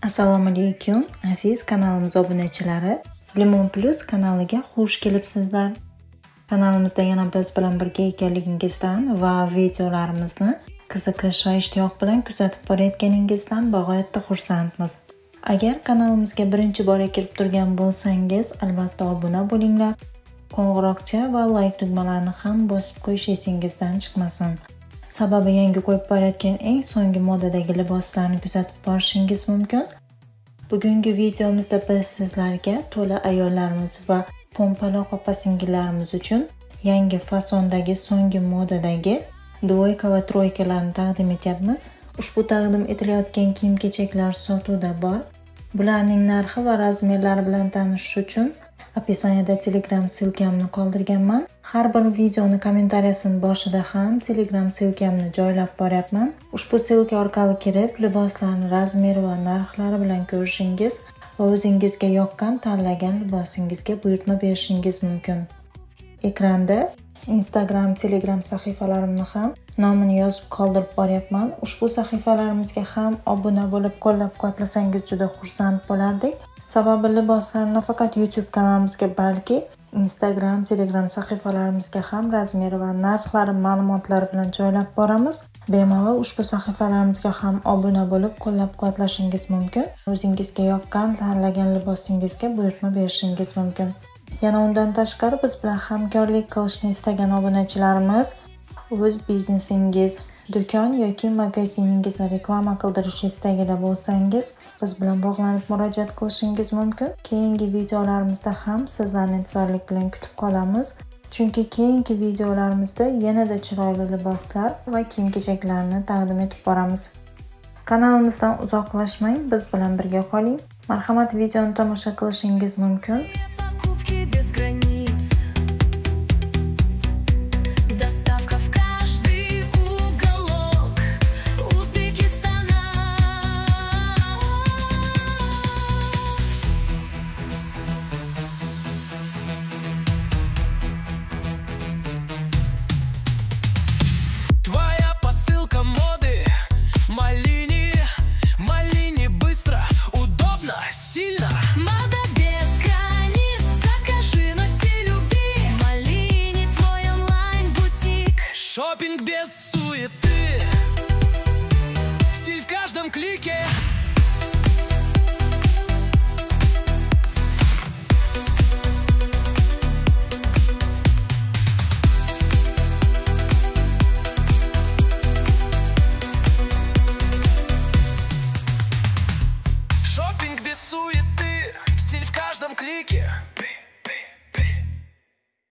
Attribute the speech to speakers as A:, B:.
A: Assalomu alaykum aziz kanalimiz obunachilari. Limon Plus kanaliga xush kelibsizlar. Kanalimizda yana biz bilan birga ekanligingizdan va videolarimizni qiziqish va ishtiyoq bilan kuzatib borayotganingizdan bag'oyatda xursandmiz. Agar kanalimizga birinchi bor kelib turgan bo'lsangiz, albatta obuna bo'linglar. Qo'ng'iroqcha va like tugmalarini ham bosib qo'yish esingizdan chiqmasin. Sababi yangi qo'yib borayotgan eng so'nggi modadagi liboslarni kuzatib borishingiz mumkin. Bugungi videomizda biz sizlarga to'la ayollarimiz va pompaloq opa-singillarimiz uchun yangi fasondagi so'nggi modadagi dvoyka va troykalarni taqdim etyapmiz. Ushbu taqdim etilayotgan kiyim-kechaklar sotuvda bor. Bularning narxi va razmerlari bilan tanishish uchun opisaniyada Telegram silkamni qoldirganman. Har bir videoni kommentariyasining boshida ham Telegram silkamni joylab boryapman. Ushbu silka orqali kirib, liboslarning razmeri va narxlari bilan ko'rishingiz va o'zingizga yoqqan tanlagan libosingizga buyurtma berishingiz mumkin. Ekranda Instagram, Telegram sahifalarimni ham nomini yozib qoldirib boryapman. Ushbu sahifalarimizga ham obuna bo'lib qo'llab-quvvatlasangiz juda xursand bo'lardik. Sababi liboslarni nafaqat YouTube kanalimizga, balki Instagram, Telegram sahifalarimizga ham razmeri va narxlari ma'lumotlari bilan joylab boramiz. Bemalol ushbu sahifalarimizga ham obuna bo'lib qo'llab-quvvatlashingiz mumkin. O'zingizga yoqqan tanlagan libosingizga buyurtma berishingiz mumkin. Yana undan tashqari biz bilan hamkorlik qilishni istagan obunachilarimiz o'z biznesingiz, do'kon yoki magaziningizni reklama qildirish istagida bo'lsangiz, biz bilan bog'lanib murojaat qilishingiz mumkin. Keyingi videolarimizda ham sizlarni intizorlik bilan kutib qolamiz. Chunki keyingi videolarimizda yanada chiroyli liboslar va kiyim-kechaklarni taqdim etib boramiz. Kanalimizdan uzoqlashmang, biz bilan birga qoling. Marhamat, videoni tomosha qilishingiz mumkin.
B: Шопинг без суеты, стиль в каждом клике. Шопинг без суеты, стиль в каждом клике.